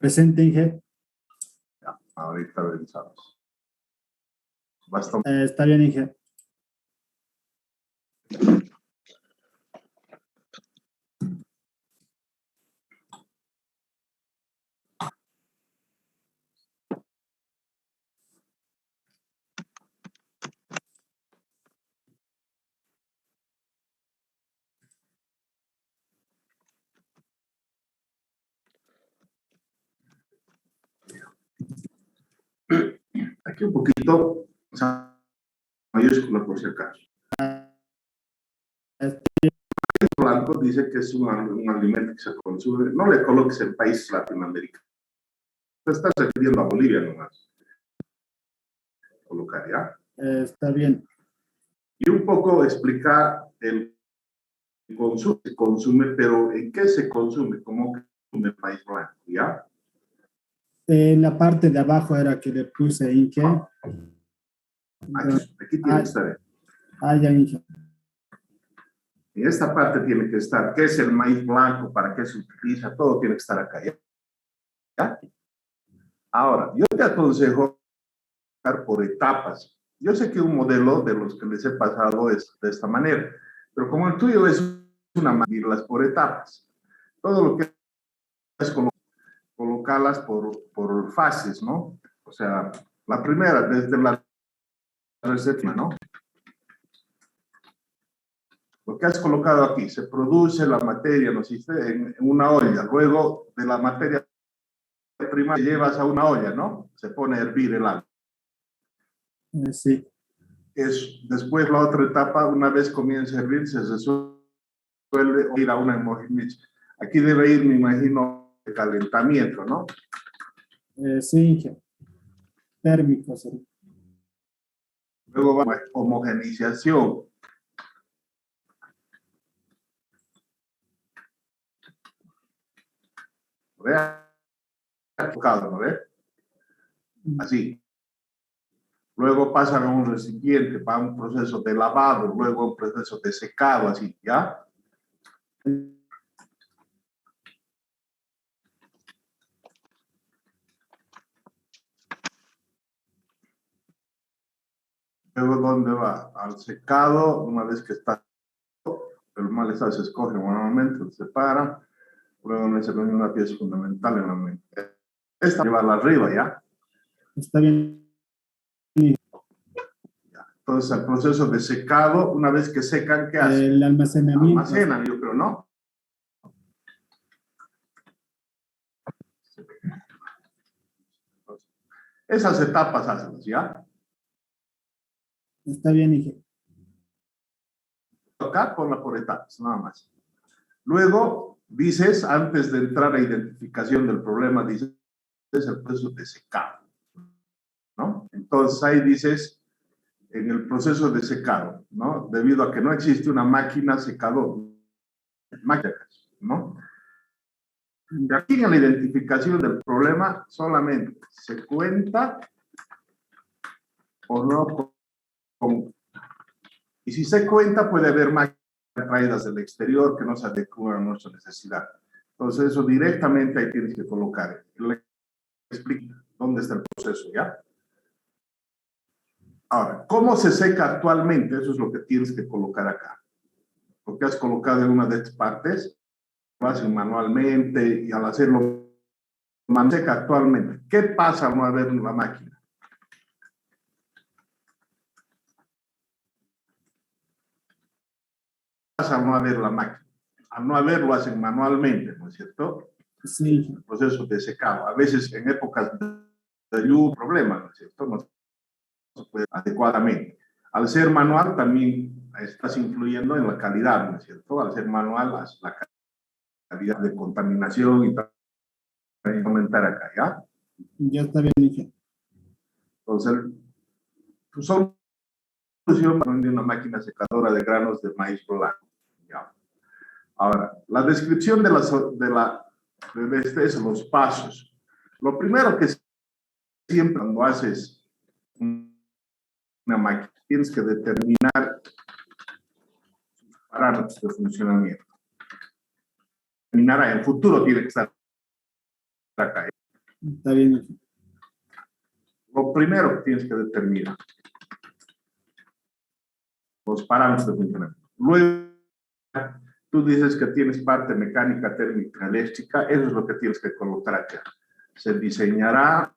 Presente, Inge. Ya, ahorita revisamos. Basta. Está bien, Inge. Aquí un poquito, o sea, mayúscula por si acaso. El blanco dice que es un alimento que se consume. No le coloques en países latinoamericanos. Te estás refiriendo a Bolivia nomás. Colocar, ¿ya? Está bien. Y un poco explicar el consumo. Se consume, pero ¿en qué se consume? ¿Cómo consume el país blanco? ¿Ya? En la parte de abajo era que le puse Inge. Aquí tiene que estar. Ya, Inge. En esta parte tiene que estar. ¿Qué es el maíz blanco? ¿Para qué se utiliza? Todo tiene que estar acá. ¿Ya? Ahora, yo te aconsejo por etapas. Yo sé que un modelo de los que les he pasado es de esta manera, pero como el tuyo es una manera por etapas. Todo lo que es colocarlas por fases, ¿no? O sea, la primera, desde la receta, ¿no? Lo que has colocado aquí, se produce la materia, ¿no existe? En una olla. Luego de la materia prima llevas a una olla, ¿no? Se pone a hervir el agua. Sí. Después la otra etapa, una vez comienza a hervir, se resuelve ir a una homogeneidad. Aquí debe ir, me imagino, el calentamiento, ¿no? Sí, Inge. Térmico, sí. Luego va a homogeneización. ¿Vea? ¿No ve? Así. Luego pasan a un recipiente, para un proceso de lavado, luego un proceso de secado, así, ¿ya? Luego, ¿dónde va? Al secado, una vez que está, el mal estado se escoge manualmente, se separa, luego se pone una pieza fundamental en la mente. Esta llevarla arriba, ¿ya? Está bien. Entonces, el proceso de secado, una vez que secan, ¿qué hacen? El almacenamiento. Almacenan, yo creo, ¿no? Esas etapas hacenlas, ¿ya? Está bien, Inge. Acá, ponla por etapas, nada más. Luego, dices, antes de entrar a identificación del problema, dices el proceso de secado, ¿no? Entonces, ahí dices, en el proceso de secado, ¿no? Debido a que no existe una máquina secador, ¿no? Y aquí en la identificación del problema solamente se cuenta o no con... Y si se cuenta, puede haber máquinas traídas del exterior que no se adecúan a nuestra necesidad. Entonces, eso directamente ahí tienes que colocar. Le explico dónde está el proceso, ¿ya? Ahora, ¿cómo se seca actualmente? Eso es lo que tienes que colocar acá. Lo que has colocado en una de estas partes, lo hacen manualmente y al hacerlo seca actualmente. ¿Qué pasa al no haber la máquina? ¿Qué pasa al no haber la máquina? Al no haber, lo hacen manualmente, ¿no es cierto? Sí. El proceso de secado. A veces en épocas de lluvia, problemas, ¿no es cierto? No se puede adecuadamente. Al ser manual también estás influyendo en la calidad, ¿no es cierto? Al ser manual, la calidad de contaminación y también aumentar acá, ¿ya? Ya está bien, Inge. Entonces, tu solución de una máquina secadora de granos de maíz blanco, ¿ya? Ahora, la descripción de los pasos. Lo primero que siempre cuando haces una máquina, tienes que determinar parámetros de funcionamiento. En el futuro tiene que estar acá. Está bien, ingeniero. Lo primero que tienes que determinar, los parámetros de funcionamiento. Luego, tú dices que tienes parte mecánica, térmica, eléctrica, eso es lo que tienes que colocar acá. Se diseñará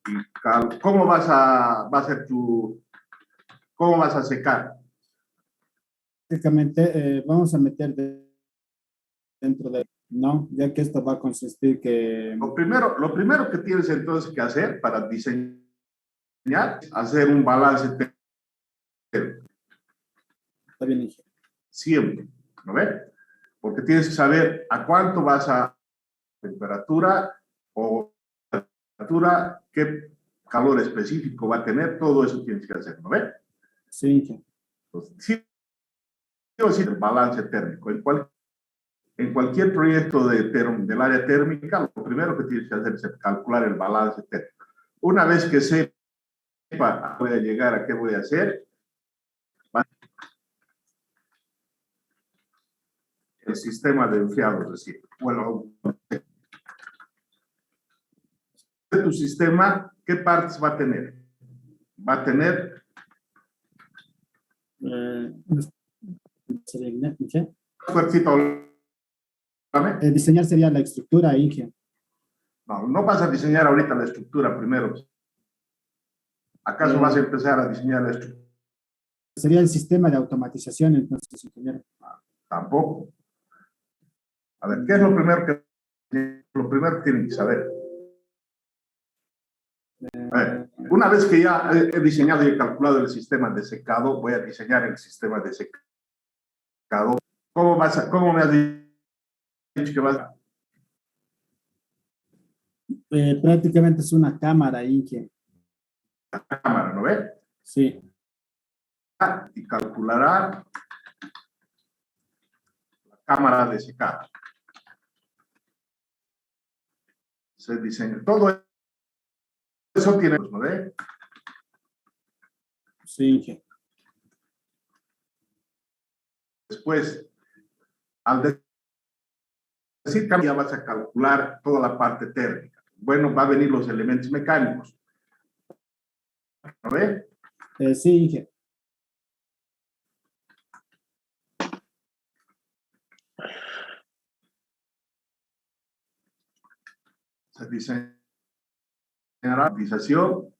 y ¿cómo va a ser cómo vas a secar? Prácticamente vamos a meter dentro de, ¿no? Ya que esto va a consistir que... Lo primero que tienes entonces que hacer para diseñar, hacer un balance térmico, Está bien, ingeniero. siempre, ¿no ves? Porque tienes que saber a cuánto vas a temperatura o temperatura, qué calor específico va a tener, todo eso tienes que hacer, ¿no ves? Sí, ingeniero. Entonces, sí o sí, el balance térmico. En cualquier proyecto del área térmica, lo primero que tienes que hacer es calcular el balance térmico. Una vez que sepa, voy a llegar a qué voy a hacer, el sistema de enfriado, es decir, bueno, de tu sistema, ¿qué partes va a tener? Va a tener Eh, sería, ingeniero. fuercito. Diseñar sería la estructura, ingeniero. No, no vas a diseñar ahorita la estructura primero. ¿Acaso vas a empezar a diseñar la estructura? Sería el sistema de automatización, entonces, ingeniero. Tampoco. A ver, ¿qué es lo primero que tienen que saber? A ver, una vez que ya he diseñado y he calculado el sistema de secado, voy a diseñar el sistema de secado. ¿Cómo me has dicho que vas a? Prácticamente es una cámara, ingeniero. Cámara, ¿no ve? Sí, Y calculará la cámara de secado. Se diseña. Todo eso tiene, ¿no ve? sí, ingeniero. Después, al decir cámara, ya vas a calcular toda la parte térmica. Bueno, va a venir los elementos mecánicos. ¿No ve? Sí, ingeniero. Se diseñará la utilización.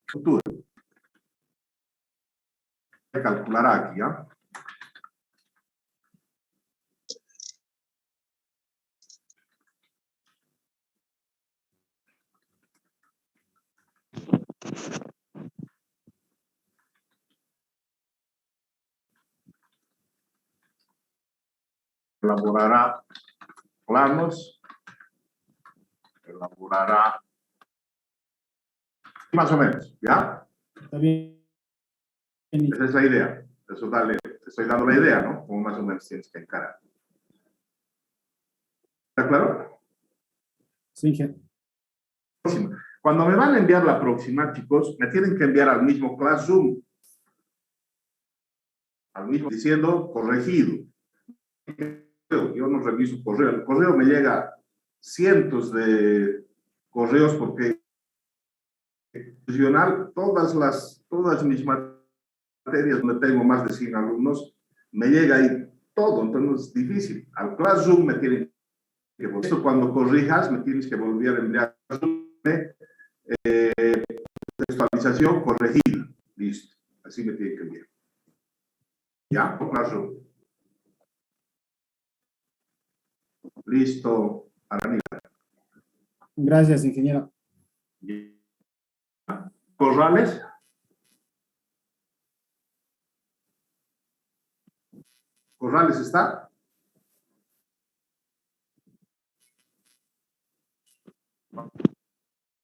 Futura. Calculará aquí, ¿ya? Elaborará planos, elaborará más o menos, ¿ya? Está bien. Esa es la idea. Eso te estoy dando la idea, ¿no? Como más o menos tienes que encarar. ¿Está claro? Sí, ingeniero. Cuando me van a enviar la próxima, chicos, me tienen que enviar al mismo Classroom, al mismo diciendo corregido. Yo no reviso correo. El correo me llega cientos de correos porque todas mis materias donde tengo más de 100 alumnos, me llega ahí todo, entonces es difícil. Al Classroom me tienen que volver. Esto cuando corrijas me tienes que volver a enviar textualización corregida. Listo. Así me tiene que enviar. ¿Ya? Classroom. Listo. Gracias, ingeniero. Corrales. Corrales está.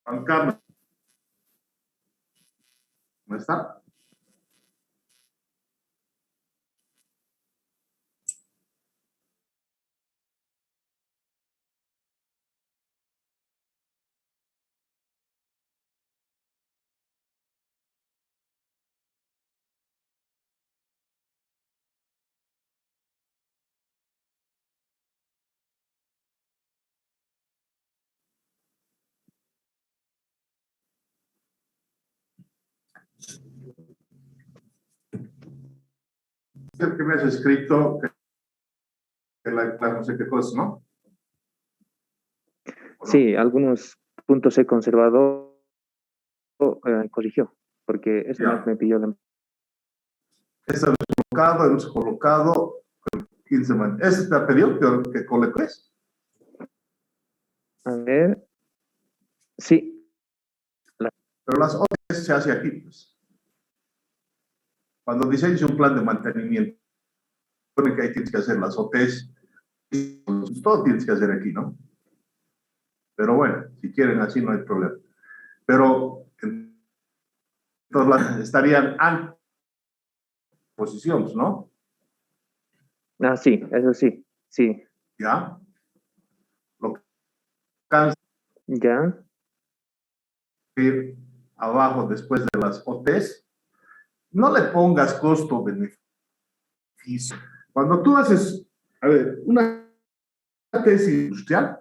Juan Carlos. ¿No está? El que me has escrito que la no sé qué cosa, ¿no? Sí, algunos puntos he conservado, corrigió, porque eso Ya. me pilló la... Esta hemos colocado 15 man. ¿Ese te ha pedido que coloques? A ver, sí, Pero las otras se hace aquí, pues. Cuando diseñas un plan de mantenimiento, pone que ahí tienes que hacer las OTs, todo tienes que hacer aquí, ¿no? Pero bueno, si quieren así no hay problema. Pero entonces estarían en posiciones, ¿no? sí, eso sí, sí, ¿Ya? Lo que cansa ya, ir abajo después de las OTs, no le pongas costo-beneficio. Cuando tú haces, a ver, una tesis industrial,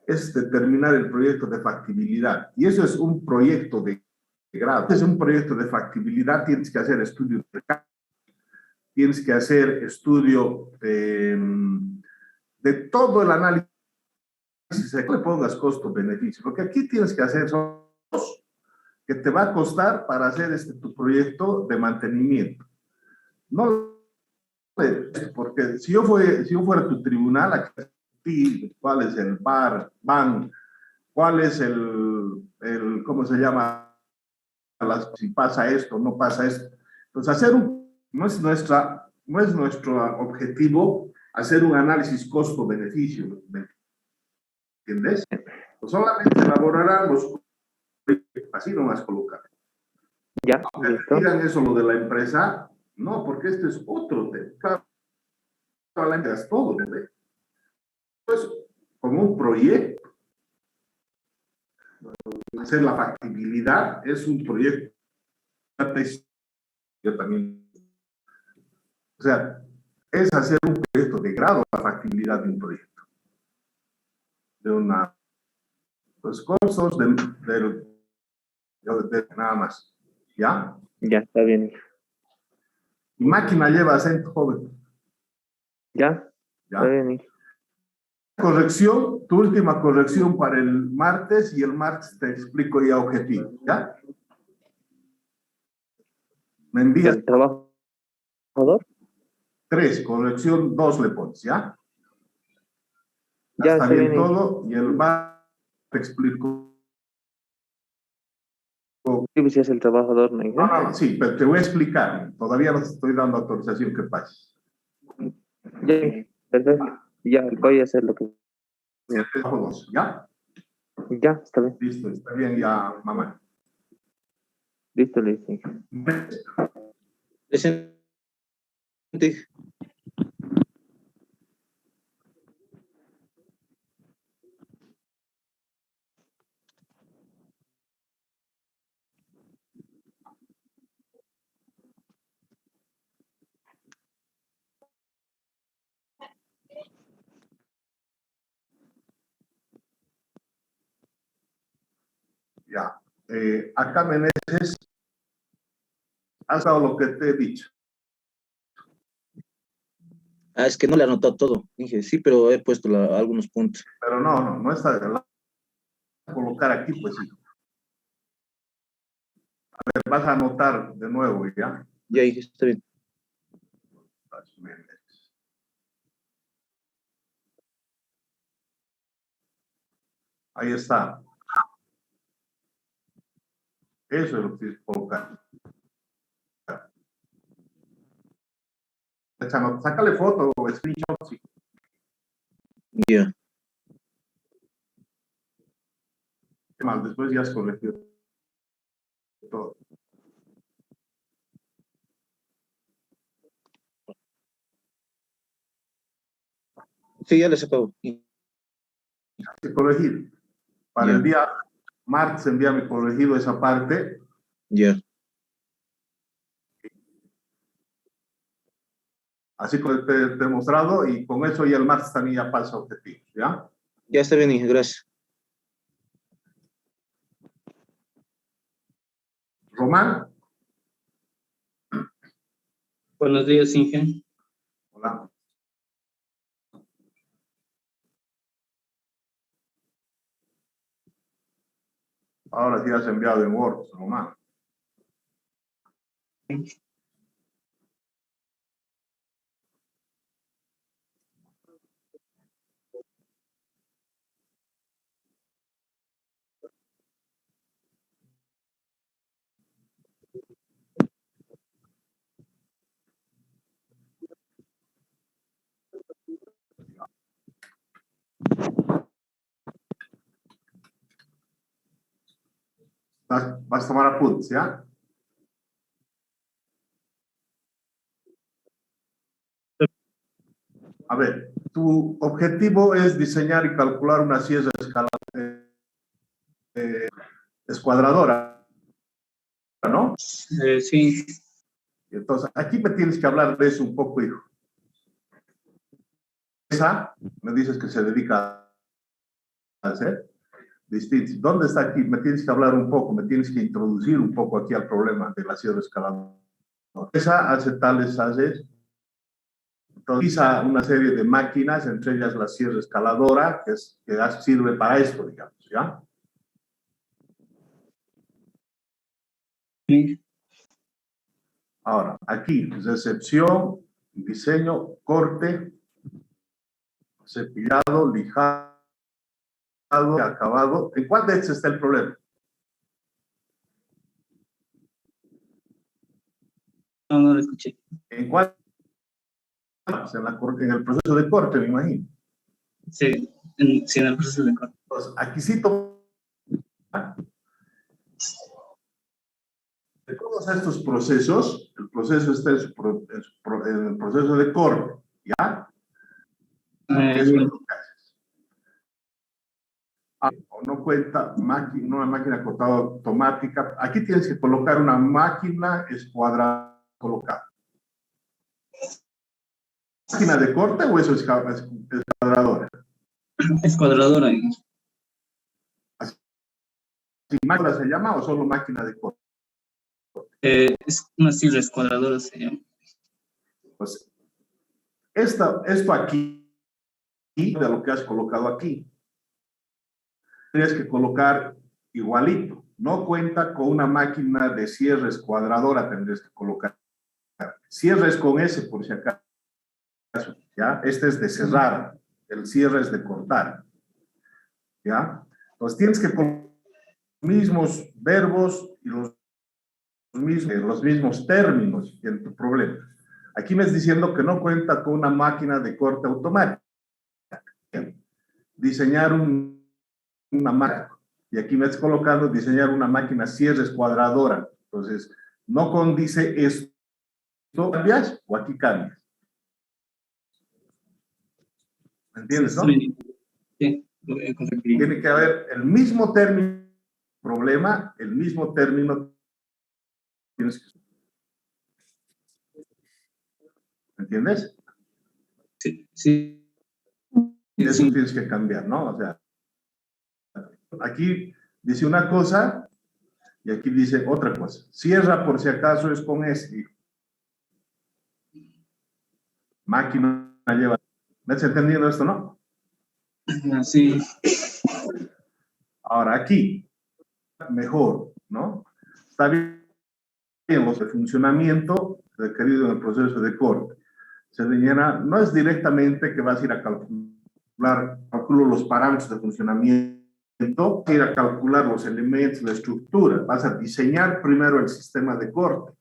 es determinar el proyecto de factibilidad. Y eso es un proyecto de grado. Es un proyecto de factibilidad, tienes que hacer estudio de mercado, tienes que hacer estudio de todo el análisis. No le pongas costo-beneficio, porque aquí tienes que hacer son dos que te va a costar para hacer tu proyecto de mantenimiento. No, porque si yo fuera tu tribunal, aquí, ¿cuál es el ban? ¿Cuál es cómo se llama? Si pasa esto, no pasa esto. Entonces, no es nuestro objetivo hacer un análisis costo-beneficio, ¿me entiendes? Pues solamente elaborarán así nomás colocar. ya, Aunque listo, digan eso lo de la empresa, no, porque este es otro tema. Claro, la empresa es todo, ¿no? Pues, como un proyecto, hacer la factibilidad es un proyecto. Yo también. O sea, es hacer un proyecto de grado, la factibilidad de un proyecto. De pues costos de nada más. ¿Ya? ya, está bien, Y máquina lleva acento, joven. ya, ¿Ya? está bien, Corrección, tu última corrección para el martes y el martes te explico ya objetivo. ¿Ya? Me envías el trabajador, 3, corrección 2 le pones, ¿ya? ya Está está bien bien, todo y el martes te explico. sí, pues, si es el trabajador, ¿no? No, sí, pero te voy a explicar. Todavía no te estoy dando autorización que pases. Ya, perfecto, ya, voy a hacer lo que... ¿Ya? Ya, está bien, Listo, está bien ya, mamá. listo, listo. Presente. Ya. Acá Meneses, has dado lo que te he dicho. Es que no le he anotado todo. Dije, sí, pero he puesto algunos puntos. Pero no está de lado. Colocar aquí, pues sí. A ver, vas a anotar de nuevo, ¿ya? Ya dije, está bien. Ahí está. Eso es lo que tienes que colocar. Sácale foto o screenshot. Sí. Ya. Qué mal, después ya has corregido todo. Sí, ya les acabo. Hay que corregir. Para Ya. el día martes envíame corregido esa parte. Ya. Así que te he demostrado y con eso ya el martes también ya pasa objetivo, ¿ya? Ya está bien, dije, gracias. Román, Buenos días, Inge. Hola. Ahora sí has enviado en Word, Román. Vas a tomar apuntes, ¿ya? A ver, tu objetivo es diseñar y calcular una sierra escuadradora, ¿no? Sí, Entonces, aquí me tienes que hablar de eso un poco, hijo. Esa, me dices que se dedica a hacer distinto. ¿Dónde está aquí? Me tienes que hablar un poco, me tienes que introducir un poco aquí al problema de la sierra escaladora. Esa hace tales, haces. Utiliza una serie de máquinas, entre ellas la sierra escaladora, que sirve para esto, digamos, ¿ya? sí. Ahora, aquí, recepción, diseño, corte, cepillado, lijado, acabado. ¿En cuál de estos está el problema? No lo escuché. ¿En cuál? Pues en el proceso de corte, me imagino. Sí, sí, en el proceso de corte. Entonces, aquí sí de todos estos procesos, el proceso está en el proceso de corte, ¿ya? Eso es lo que haces. O no cuenta una máquina cortada automática. Aquí tienes que colocar una máquina escuadrada colocada. ¿Máquina de corte o eso es escuadradora? Escuadradora. ¿Sí, máquina se llama o solo máquina de corte? Es una sierra escuadradora, se llama. Pues esto aquí, de lo que has colocado aquí, tienes que colocar igualito. No cuenta con una máquina de cierre escuadradora, tendrías que colocar. Cierre es con S, por si acaso. ¿Ya? Este es de cerrar, el cierre es de cortar. ¿Ya? Entonces tienes que colocar los mismos verbos y los mismos términos en tu problema. Aquí me estás diciendo que no cuenta con una máquina de corte automática. Diseñar una máquina. Y aquí me estás colocando diseñar una máquina cierre escuadradora. Entonces, no condice esto. ¿Cambias o aquí cambias? ¿Me entiendes, no? Sí, lo voy a corregir. Tiene que haber el mismo término, problema, el mismo término. Tienes que... ¿Me entiendes? Sí, sí. Eso Sí. tienes que cambiar, ¿no? O sea, aquí dice una cosa y aquí dice otra cosa. Cierra por si acaso es con S. Máquina lleva. ¿Me estás entendiendo esto, no? Sí. Ahora aquí, mejor, ¿no? Está bien los de funcionamiento requerido en el proceso de corte. Se rellena, no es directamente que vas a ir a calculo los parámetros de funcionamiento, ir a calcular los elementos, la estructura. Vas a diseñar primero el sistema de corte.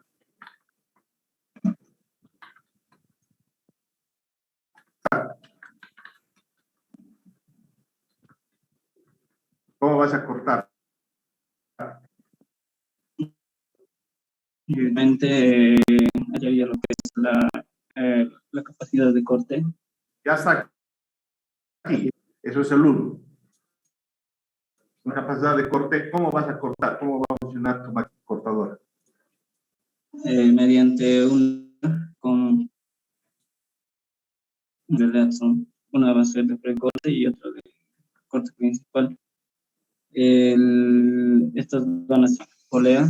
¿Cómo vas a cortar? Obviamente, hallaría lo que es la capacidad de corte. Ya está aquí. Eso es el 1. Una capacidad de corte, ¿cómo vas a cortar? ¿Cómo va a funcionar tu máquina cortadora? Mediante con en realidad son una base de precorte y otra de corte principal. Estas van a ser polea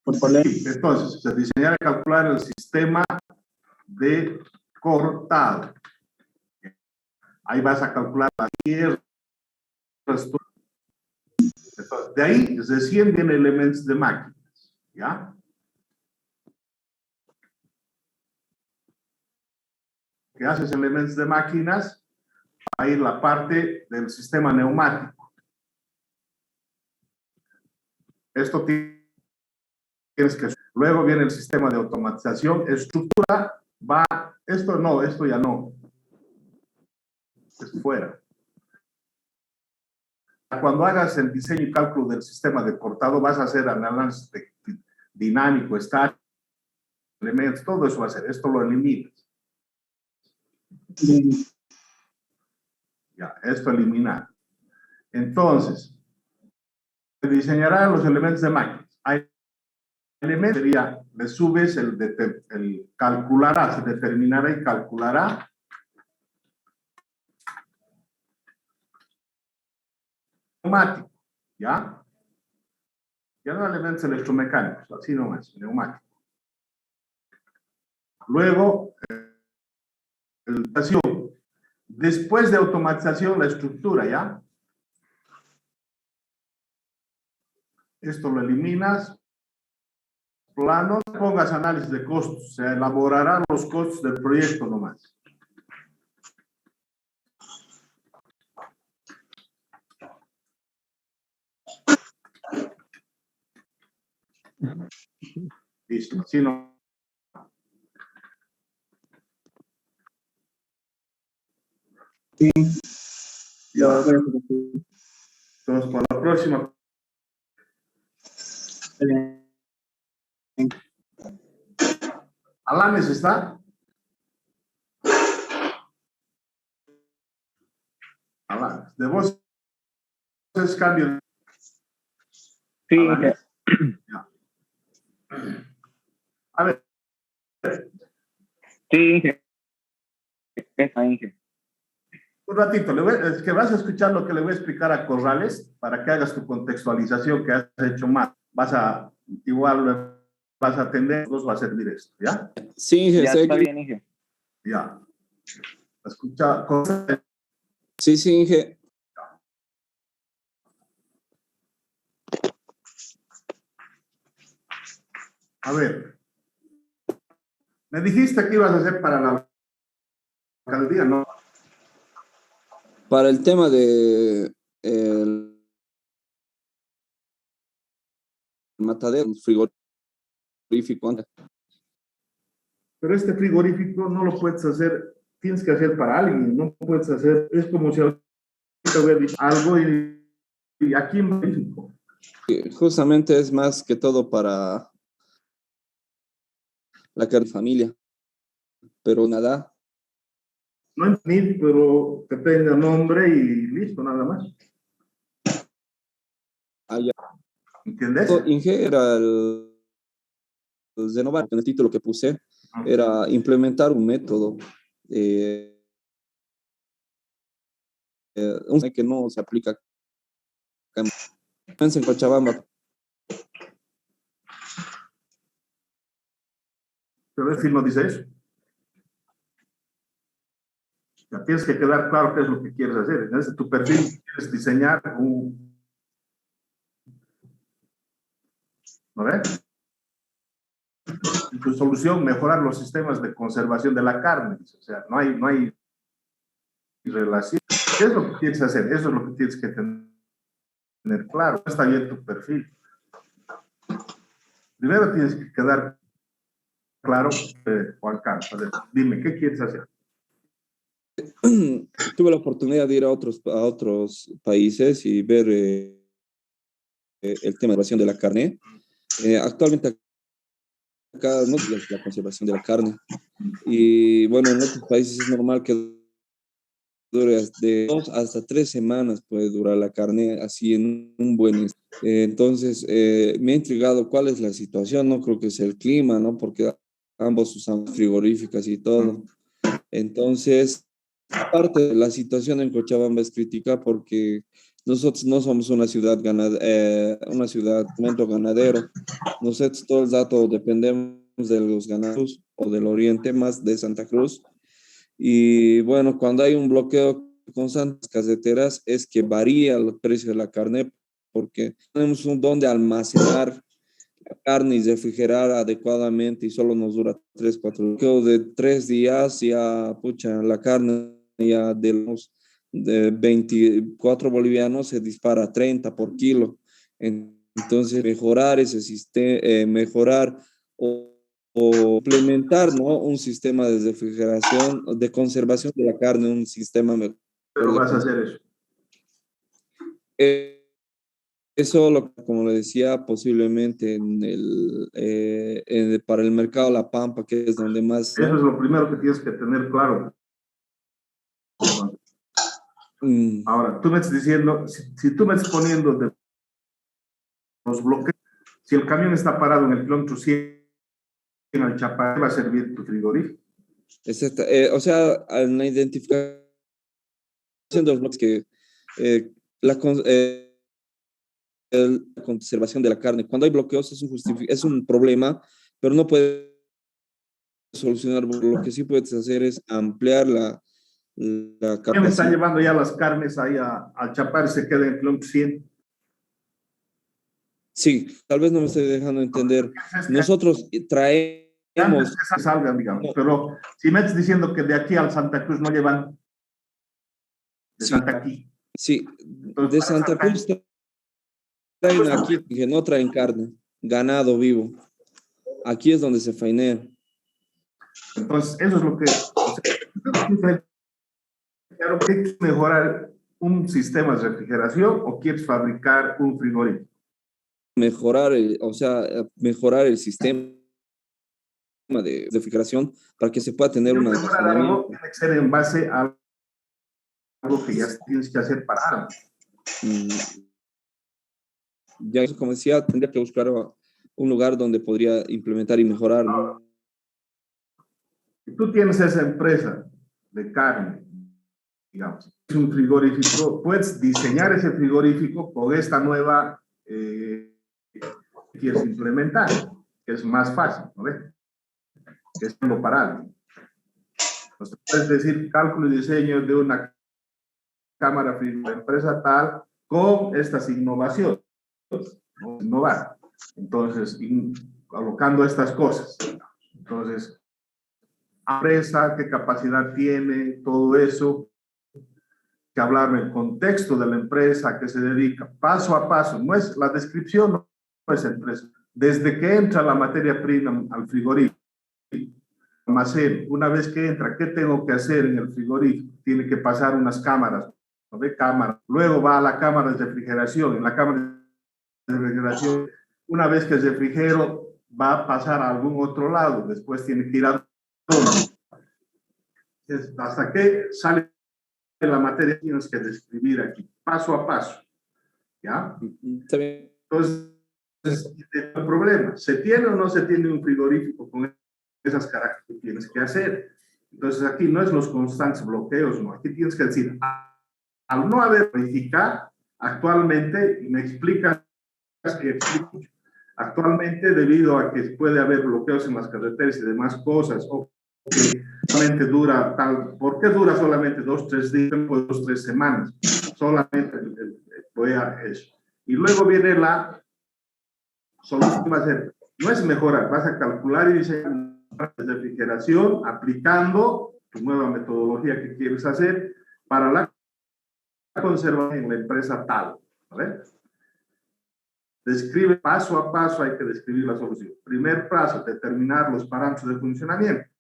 por ley. Entonces, se diseñar y calcular el sistema de cortado. Ahí vas a calcular la tierra. Entonces, de ahí, recién vienen elementos de máquinas, ¿ya? ¿Qué haces elementos de máquinas? Va a ir la parte del sistema neumático. Esto tienes que... Luego viene el sistema de automatización, estructura, va... Esto no, esto ya no. Es fuera. Cuando hagas el diseño y cálculo del sistema de cortado, vas a hacer análisis dinámico, estático, elementos, todo eso va a ser. Esto lo eliminas. Ya, esto eliminar. Entonces, se diseñarán los elementos de máquinas. Hay elementos, sería, le subes el calculará, se determinará y calculará. Neumático, ¿ya? Ya no elementos electromecánicos, así nomás, neumático. Luego, después de automatización, la estructura, ¿ya? Esto lo eliminas. Planos, pongas análisis de costos, se elaborarán los costos del proyecto nomás. Listo, si no. Sí. Ya. Entonces, para la próxima. ¿Alanes está? Alanes. De vos es cambio. Sí, Alanes. Ya. A ver. sí, Inge. Esa, Inge. Un ratito, es que vas a escuchar lo que le voy a explicar a Corrales para que hagas tu contextualización que has hecho mal. Igual vas a atender, nos va a servir esto, ¿ya? Sí, Inge, Ya está bien, Inge. Ya. Escucha, sí, Inge. a ver. Me dijiste que ibas a hacer para la alcaldía, ¿no? Para el tema de el matadero frigorífico. Pero este frigorífico no lo puedes hacer, tienes que hacer para alguien, no puedes hacer, es como si ahorita hubiera dicho algo y aquí en México. Justamente es más que todo para la familia, pero nada. No entendí, pero que tenga nombre y listo, nada más. Allá. ¿Entiendes? Inge era el Zenobar, en el título que puse, era implementar un método que no se aplica en Cochabamba. Pero el film no dice eso. Ya tienes que quedar claro qué es lo que quieres hacer. Entonces, tu perfil quieres diseñar ¿no ves? En tu solución, mejorar los sistemas de conservación de la carne. O sea, no hay relación. ¿Qué es lo que quieres hacer? Eso es lo que tienes que tener claro. Está bien tu perfil. Primero tienes que quedar claro, Juan Carlos. A ver, dime, ¿qué quieres hacer? Tuve la oportunidad de ir a otros países y ver el tema de la conservación de la carne. Actualmente acá no es la conservación de la carne. Y bueno, en otros países es normal que dure de 2 hasta 3 semanas puede durar la carne así en un buen estado. Entonces, me ha intrigado cuál es la situación, no creo que es el clima, ¿no? Porque ambos usan frigoríficas y todo. Entonces, aparte, la situación en Cochabamba es crítica porque nosotros no somos una ciudad una ciudad centro ganadero. Nosotros todo el dato dependemos de los ganados o del oriente más de Santa Cruz. Y bueno, cuando hay un bloqueo constante de carreteras es que varía el precio de la carne porque tenemos un don de almacenar la carne y refrigerar adecuadamente y solo nos dura 3, 4 bloqueos de 3 días ya, pucha, la carne ya de los de 24 bolivianos se dispara a 30 por kilo. Entonces, mejorar ese sistema, mejorar o implementar, ¿no? Un sistema de refrigeración, de conservación de la carne, un sistema mejor. Pero vas a hacer eso. Eso, como le decía, posiblemente para el mercado La Pampa, que es donde más... Eso es lo primero que tienes que tener claro. Ahora, tú me estás diciendo, si tú me estás poniendo de los bloques, si el camión está parado en el kilómetro 100 al Chapare, va a servir tu frigorífico. O sea, en la identificación de los bloques que la conservación de la carne, cuando hay bloqueos es un problema, pero no puedes solucionar. Lo que sí puedes hacer es ampliar la capacidad. ¿Quién está llevando ya las carnes ahí al Chapare, se queda en el kilómetro 100? Sí, tal vez no me estoy dejando entender. Nosotros traemos... Antes que salgan, digamos, pero si me estás diciendo que de aquí al Santa Cruz no llevan de Sí. Santa aquí. Sí, Entonces, de para Santa Cruz traen aquí, que no traen carne, ganado vivo. Aquí es donde se faenea. Entonces, eso es lo que... O sea, claro, ¿quieres mejorar un sistema de refrigeración o quieres fabricar un frigorífico? Mejorar mejorar el sistema de refrigeración para que se pueda tener una... Mejorar algo tiene que ser en base a algo que ya tienes que hacer para algo. Ya, como decía, tendría que buscar un lugar donde podría implementar y mejorar, ¿no? Si tú tienes esa empresa de carne, digamos, es un frigorífico, puedes diseñar ese frigorífico con esta nueva que quieres implementar, que es más fácil, ¿no ves? Que es lo parado. Entonces, puedes decir cálculo y diseño de una cámara frigorífica de empresa tal con estas innovaciones, ¿no? Innovar. Entonces, colocando estas cosas. Entonces, empresa, qué capacidad tiene, todo eso, que hablar del contexto de la empresa, a qué se dedica, paso a paso. No es la descripción, no es empresa. Desde que entra la materia prima al frigorífico, almacén, una vez que entra, ¿qué tengo que hacer en el frigorífico? Tiene que pasar unas cámaras, ¿no ve? Cámara. Luego va a la cámara de refrigeración. En la cámara de refrigeración, una vez que el refrigero va a pasar a algún otro lado, después tiene que ir a hasta que sale la materia, tienes que describir aquí, paso a paso. ¿Ya? Está bien. Entonces, el problema, ¿se tiene o no se tiene un frigorífico con esas características que tienes que hacer? Entonces, aquí no es los constantes bloqueos, no. Aquí tienes que decir, al no haber verificado actualmente, y me explicas que explico, actualmente, debido a que puede haber bloqueos en las carreteras y demás cosas, o que solamente dura tal, ¿por qué dura solamente 2, 3 días, 2, 3 semanas? Solamente voy a eso. Y luego viene la solución, va a ser, no es mejorar, vas a calcular y diseñar una refrigeración aplicando tu nueva metodología que quieres hacer para la conservación en la empresa tal, ¿vale? Describe paso a paso, hay que describir la solución. Primer paso, determinar los parámetros de funcionamiento.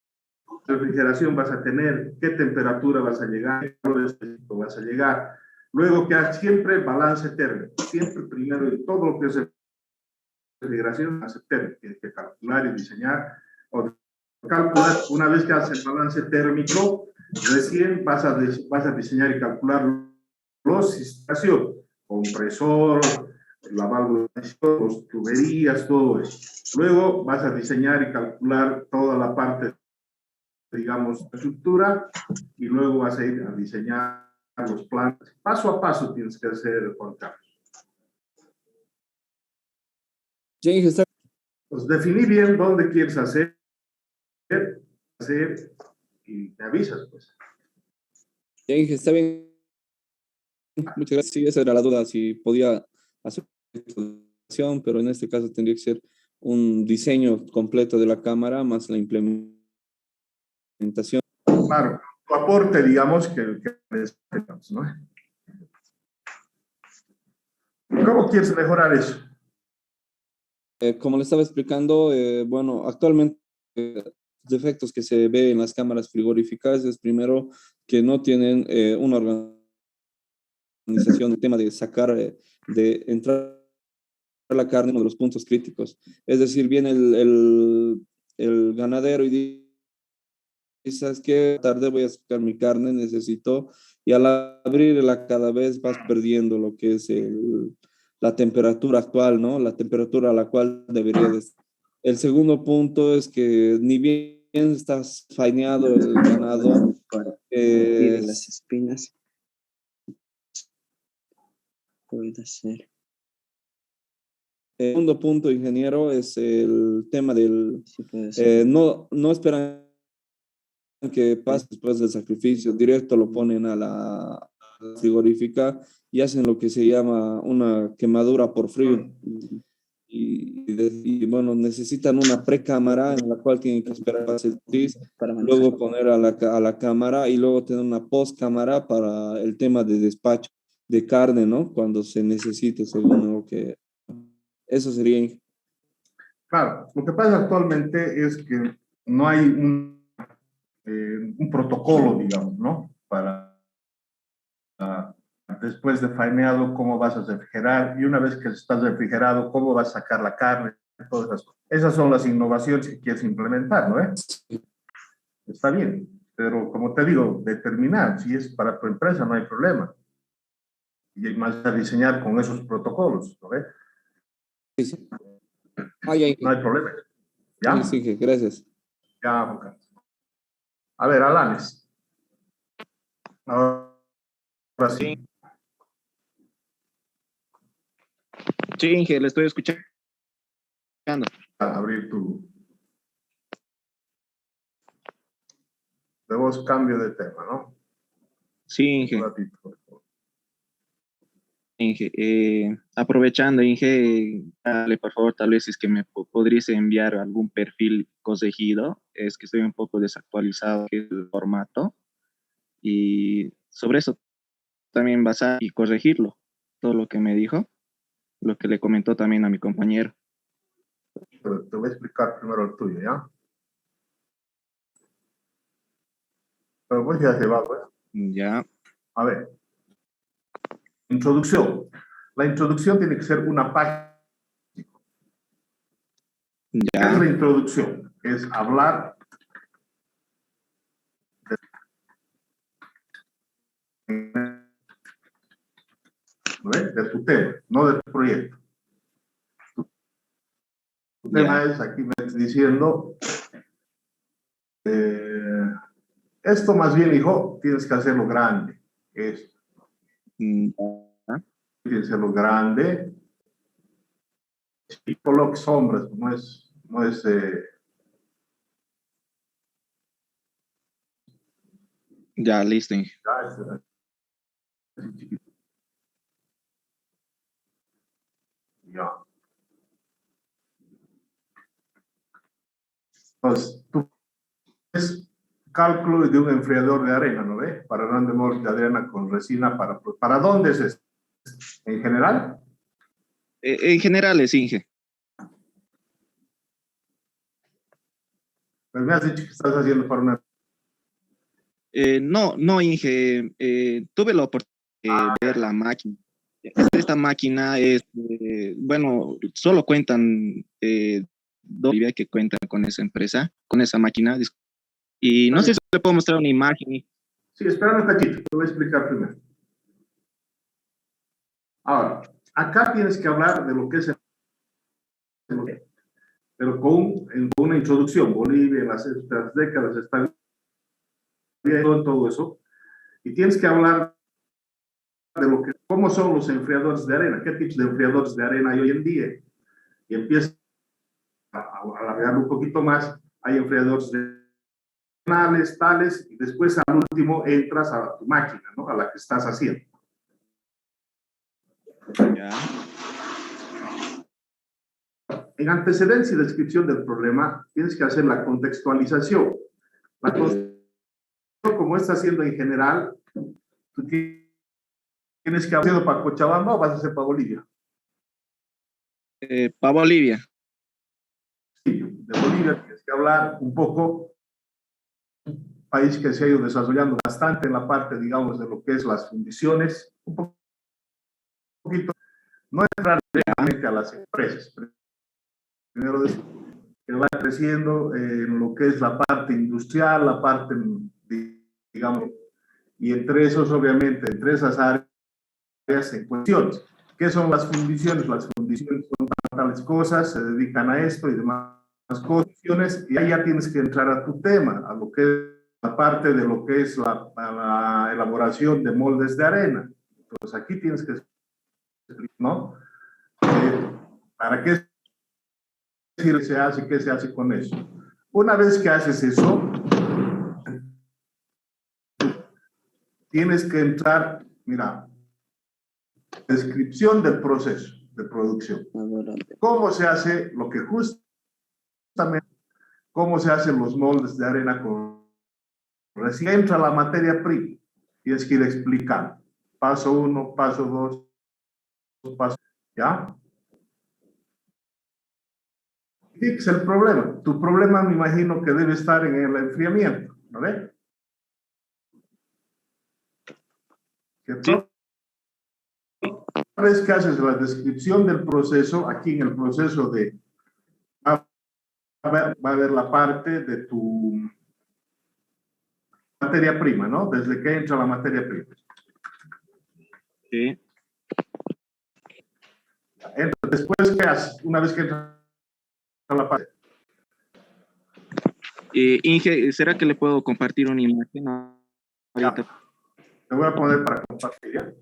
Refrigeración vas a tener, qué temperatura vas a llegar, qué calor específico vas a llegar. Luego que siempre balance térmico, siempre primero de todo lo que es refrigeración, balance térmico, tienes que calcular y diseñar. O calcular, una vez que haces el balance térmico, recién vas a diseñar y calcular los sistemas, compresor, la válvula, las tuberías, todo eso. Luego vas a diseñar y calcular toda la parte, digamos, de estructura, y luego vas a ir a diseñar los planes. Paso a paso tienes que hacer, Juan Carlos. Ya, Inge, está, Pues definí bien dónde quieres hacer y me avisas, pues. ya, Inge, está bien. Muchas gracias. Sí, esa era la duda, si podía hacer una, pero en este caso tendría que ser un diseño completo de la cámara más la implementación. Claro, tu aporte, digamos, que necesitamos, ¿no? ¿Cómo quieres mejorar eso? Como le estaba explicando, bueno, actualmente los defectos que se ven en las cámaras frigoríficas es primero que no tienen una organización, el tema de sacar, de entrar la carne, uno de los puntos críticos. Es decir, viene el ganadero y dice, ¿sabes qué? Tarde voy a sacar mi carne, necesito, y al abrirla cada vez vas perdiendo lo que es la temperatura actual, ¿no? La temperatura a la cual debería de estar. El segundo punto es que ni bien estás faeneado el ganado, De las espinas. Puede ser. el segundo punto, ingeniero, es el tema del, Sí, puede ser. no esperan que pase después del sacrificio, directo lo ponen a la frigorífica y hacen lo que se llama una quemadura por frío. Y bueno, necesitan una precámara en la cual tienen que esperar a hacer el tris, Para manejar. luego poner a la cámara y luego tener una postcámara para el tema de despacho de carne, ¿no? Cuando se necesite, según lo que... Eso sería... Claro, lo que pasa actualmente es que no hay un protocolo, digamos, ¿no? Para después de faeneado, cómo vas a refrigerar, y una vez que estás refrigerado, cómo vas a sacar la carne, todas esas cosas. Esas son las innovaciones que quieres implementar, ¿no? Está bien, pero como te digo, determinar si es para tu empresa no hay problema. Y más a diseñar con esos protocolos, ¿no? Sí, sí. Ya, No hay problema. ¿Ya? sí, sí, gracias. Ya, Juan Carlos. A ver, Alanes. Ahora sí. Sí, Inge, le estoy escuchando. A abrir tu... De voz, cambio de tema, ¿no? Sí, Inge. Un ratito, por favor. Inge, aprovechando, Inge, dale, por favor, tal vez si es que me podrías enviar algún perfil conseguido, es que estoy un poco desactualizado que es el formato, y sobre eso también vas a y corregirlo, todo lo que me dijo, lo que le comentó también a mi compañero. Pero te voy a explicar primero el tuyo, ¿ya? Pero pues ya se va, pues. Ya, A ver. Introducción. La introducción tiene que ser una página. ¿Qué es ya, la introducción? Es hablar de tu tema, no de tu proyecto. Tu tema es, aquí me estás diciendo, esto más bien, hijo, tienes que hacerlo grande. Esto, ya, tienes que hacerlo grande. Y coloque sombras, no es ya, listo, Inge. Ya. Entonces, tú ves cálculo de un enfriador de arena, ¿no ves? Para grande molde de arena con resina, ¿para dónde es esto? ¿En general? En general es Inge. Pues me has dicho que estás haciendo para una... No, Inge, tuve la oportunidad de ver la máquina. Esta máquina es, bueno, solo cuentan Bolivia que cuentan con esa empresa, con esa máquina. Y no sé si le puedo mostrar una imagen. Sí, espera un cachito, te voy a explicar primero. Ahora, acá tienes que hablar de lo que es pero con una introducción. Bolivia en las décadas está todo eso. Y tienes que hablar de lo que, cómo son los enfriadores de arena, qué tipos de enfriadores de arena hay hoy en día. Y empieza a alargar un poquito más. Hay enfriadores de tales, y después al último entras a tu máquina, ¿no? A la que estás haciendo. Ya. En antecedencia y descripción del problema, tienes que hacer la contextualización. La contextualización, como está haciendo en general, tú tienes que hacerlo para Cochabamba o vas a hacer para Bolivia. Para Bolivia. Sí, de Bolivia tienes que hablar un poco, un país que se ha ido desarrollando bastante en la parte, digamos, de lo que es las fundiciones, un poquito, no entrar directamente a las empresas. Primero que va creciendo en lo que es la parte industrial, la parte, digamos, y entre esos, obviamente, entre esas áreas en cuestiones. ¿Qué son las fundiciones? Las fundiciones son tales cosas, se dedican a esto y demás cosas, y ahí ya tienes que entrar a tu tema, a lo que es la parte de lo que es la elaboración de moldes de arena. Entonces aquí tienes que, ¿no? ¿Para qué se hace? ¿Qué se hace con eso? Una vez que haces eso, tienes que entrar, mira, descripción del proceso de producción. ¿Cómo se hace lo que justamente, cómo se hacen los moldes de arena con recién entra la materia prima? Tienes que ir explicando. Paso 1, paso 2, paso, ¿ya? Fix el problema. Tu problema me imagino que debe estar en el enfriamiento, ¿no ves? Sí. Una vez que haces la descripción del proceso, aquí en el proceso de, va a haber la parte de tu materia prima, ¿no? Desde que entra la materia prima. Sí. Después, ¿qué haces? Una vez que entra la parte. Inge, ¿será que le puedo compartir una imagen ahorita? Te voy a poner para compartir, ¿ya?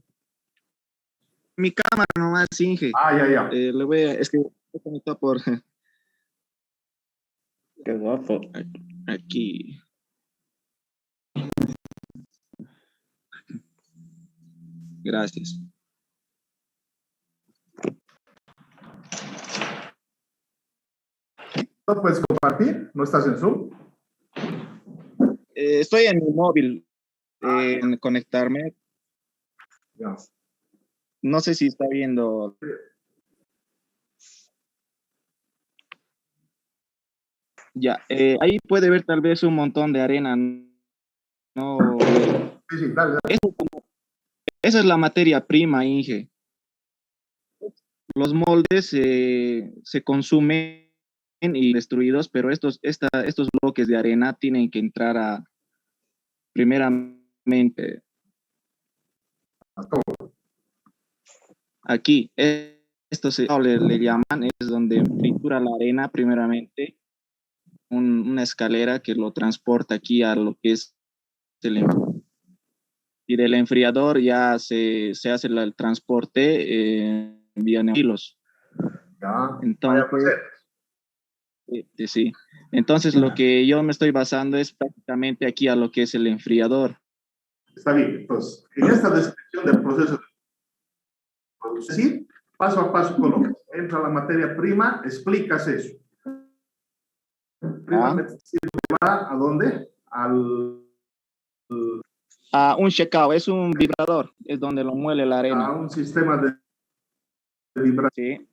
Mi cámara nomás, Inge. Ya. Le voy a, es que está por Qué guapo. aquí. Gracias. ¿No puedes compartir? ¿No estás en Zoom? Estoy en mi móvil en conectarme. Ya. No sé si está viendo. Ya, ahí puede ver tal vez un montón de arena. No, Sí, dale. esa es la materia prima, Inge. Los moldes se consumen y destruidos, pero estos bloques de arena tienen que entrar a, primeramente, aquí. Esto le llaman, es donde tritura la arena primeramente, una escalera que lo transporta aquí a lo que es el enfriador. Y del enfriador ya se hace el transporte vía hilos. Ya. Entonces, sí. Entonces lo que yo me estoy basando es prácticamente aquí a lo que es el enfriador. Está bien. Entonces, en esta descripción del proceso de producción, sí, paso a paso colocas. Entra la materia prima, explicas eso. Primamente va a dónde? Un check-out, es un vibrador, es donde lo muele la arena. A un sistema de vibración.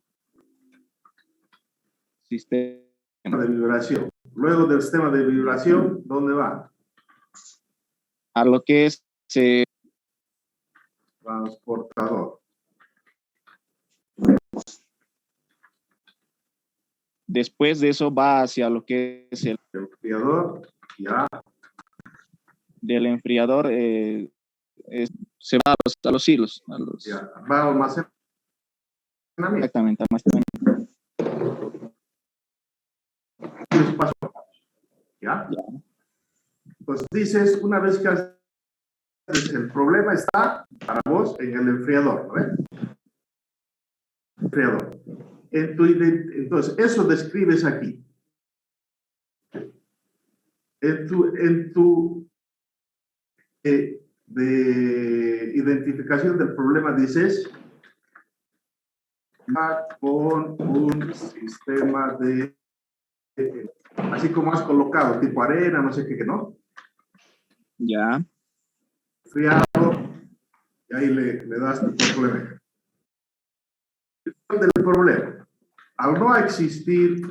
Sí. Sistema. De vibración. Luego del sistema de vibración, ¿dónde va? A lo que es Transportador. después de eso va hacia lo que es el Enfriador, ya. del enfriador, se va a los hilos. Ya. Va a almacenamiento. Exactamente, almacenamiento. Paso a paso. ¿Ya? Entonces dices, una vez que has el problema está para vos en el enfriador, ¿no ves? Enfriador. Entonces, eso describes aquí. En tu de identificación del problema dices con un sistema de así como has colocado tipo arena, no sé qué, ¿no? Ya, Enfriado, y ahí le das tu problema. Del problema. Al no existir,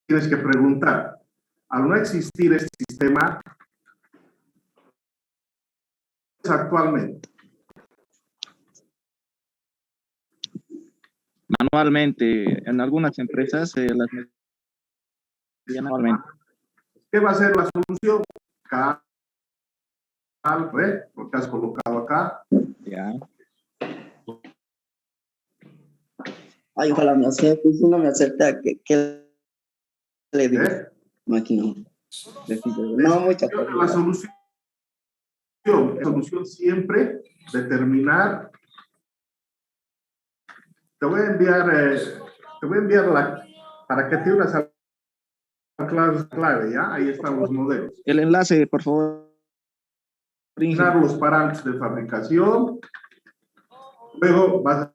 tienes que preguntar, al no existir este sistema actualmente, manualmente, en algunas empresas las metían manualmente. ¿qué va a ser la solución? Porque has colocado acá. Ya, Ay, ojalá me acepte, si no me acepta, ¿qué le digo? ¿Eh? Máquina. No, mucha La solución siempre determinar. Te voy a enviar para que te unas a la clave, ¿ya? Ahí están los modelos. el enlace, por favor. Determinar los parámetros de fabricación. Luego vas a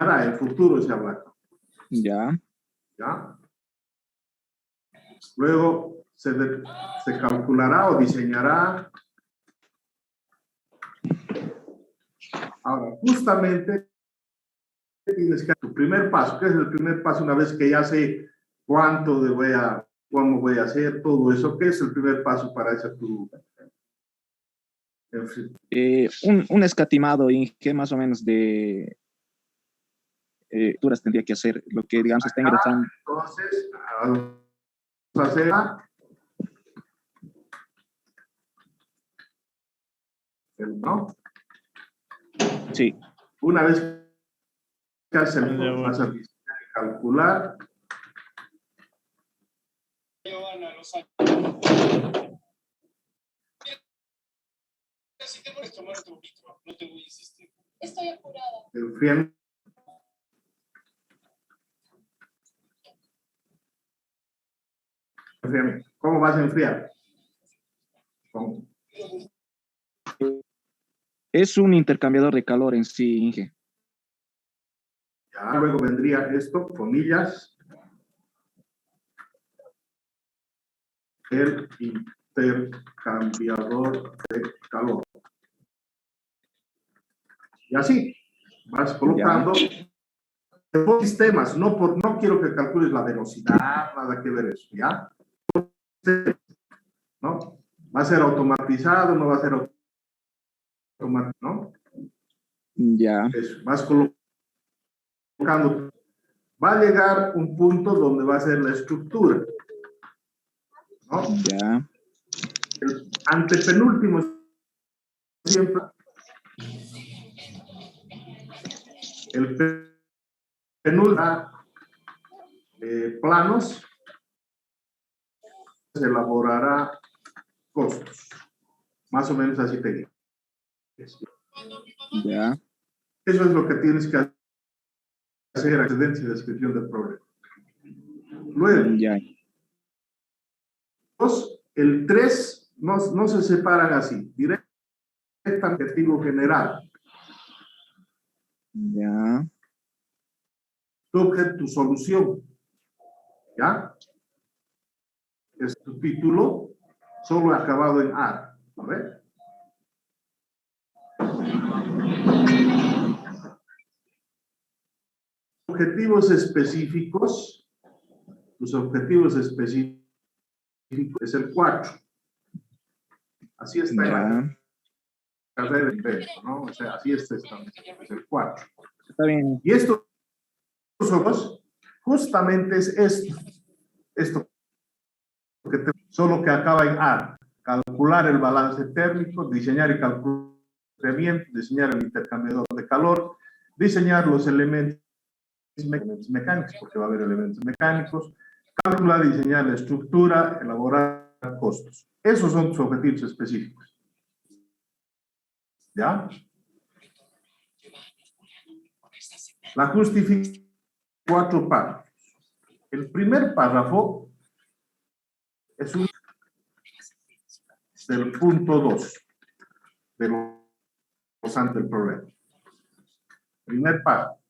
el futuro se habla. Ya, ¿Ya? Luego se calculará o diseñará. Ahora, justamente tienes que tu primer paso. ¿Qué es el primer paso? Una vez que ya sé cómo voy a hacer todo eso, ¿qué es el primer paso para hacer tu? un escatimado, Inge, más o menos de duras tendría que hacer, lo que digamos está ingresando. Entonces, vamos a hacer ¿no? Sí, Una vez que haces vas a calcular. Estoy apurada. Enfriamiento. ¿Cómo vas a enfriar? ¿Cómo? es un intercambiador de calor en sí, Inge. Ya, luego vendría esto, comillas. El intercambiador de calor. Y así vas colocando dos sistemas. No quiero que calcules la velocidad, nada que ver eso, ¿ya? ¿No? ¿Va a ser automatizado? ¿No va a ser automatizado? ¿No? Ya, Eso, vas colocando. Va a llegar un punto donde va a ser la estructura, ¿no? ya, El antepenúltimo siempre. El penúltimo planos se elaborará costos. Más o menos así te digo. ya, Eso es lo que tienes que hacer, accedencia y descripción del problema. Luego, ya, el 3 no se separan así. Directo objetivo general. ya, Tu solución. ¿Ya? Es tu título, solo acabado en A. A ver. Objetivos específicos. Tus objetivos específicos es el 4. Así está en la carrera de ingreso, ¿no? O sea, así está establecido, es el 4. está bien. Y estos ojos, justamente es esto solo que acaba en A. Calcular el balance térmico, diseñar y calcular el enfriamiento, diseñar el intercambiador de calor, diseñar los elementos mecánicos, porque va a haber elementos mecánicos, calcular y diseñar la estructura, elaborar costos. Esos son tus objetivos específicos. ¿Ya? La justificación, 4 párrafos. El primer párrafo es un del punto 2 de los ante el problema. Primer párrafo.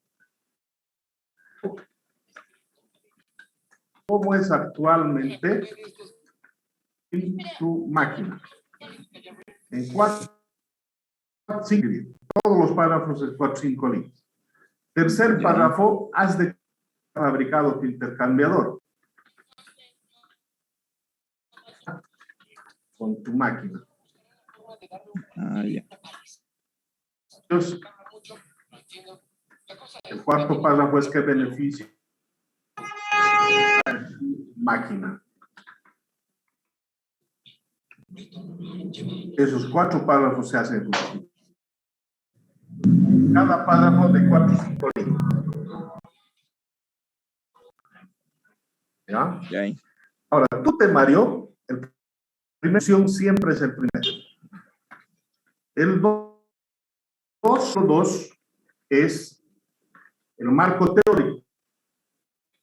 ¿Cómo es actualmente en tu máquina? En 4, 5 líneas. Todos los párrafos de 4, 5 líneas. Tercer párrafo, has de fabricado tu intercambiador con tu máquina. Ya. Entonces, el cuarto párrafo es que beneficia a tu máquina. Esos 4 párrafos se hacen juntos. Cada párrafo de 4 o 5 líneas. ¿Ya? Ya. Ahora, tu temario, el primera opción siempre es el primero. El 2 es el marco teórico.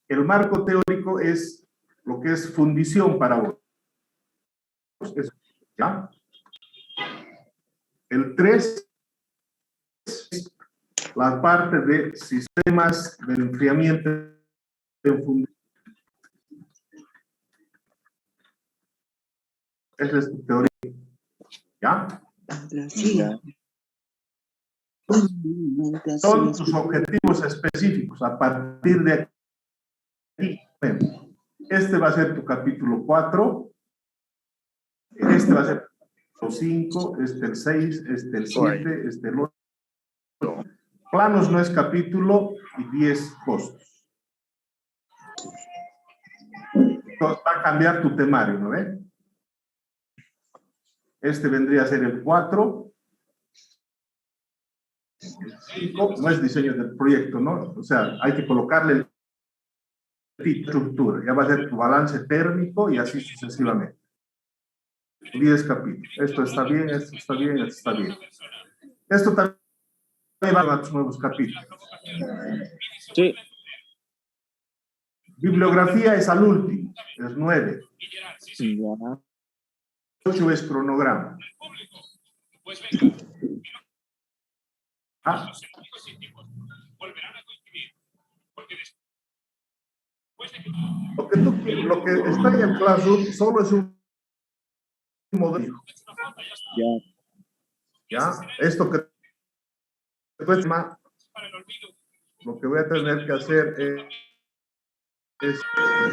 El marco teórico es lo que es fundición para vos. ¿Ya? El 3 es la parte de sistemas de enfriamiento en fundición. Esa es tu teoría. ¿Ya? Ya. Son tus objetivos específicos. A partir de aquí, este va a ser tu capítulo 4, este va a ser el 5, este el 6, este el 7, este el 8. Planos no es capítulo y 10 costos. Entonces va a cambiar tu temario, ¿no ves? Este vendría a ser el 4. El 5 no es diseño del proyecto, ¿no? O sea, hay que colocarle el estructura. Ya va a ser tu balance térmico y así sucesivamente. 10 capítulos. Esto está bien, esto está bien, esto está bien. Esto también va a tus nuevos capítulos. Sí. Bibliografía es al último, es 9. Ya. 8 es cronograma. Ah. Lo que está en el Classroom solo es un modelo. Ya. ¿Ya? Esto que pues, lo que voy a tener que hacer es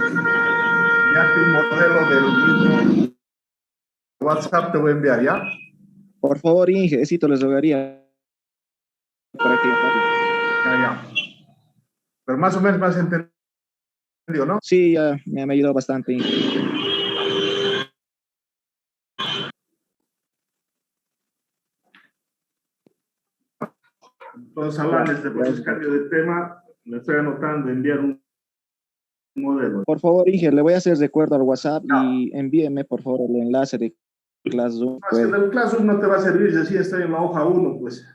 enviarte un modelo del mismo WhatsApp, te voy a enviar, ¿ya? Por favor, Inge, Esito les rogaría para que Ya. Pero más o menos más entendido, ¿no? sí, ya me ha ayudado bastante, Inge. Entonces, hablarles después del cambio de tema, le estoy anotando enviar un modelo. Por favor, Inge, le voy a hacer recuerdo al WhatsApp y envíeme, por favor, el enlace de Classroom. Es que el Classroom no te va a servir si así está en la hoja 1, pues.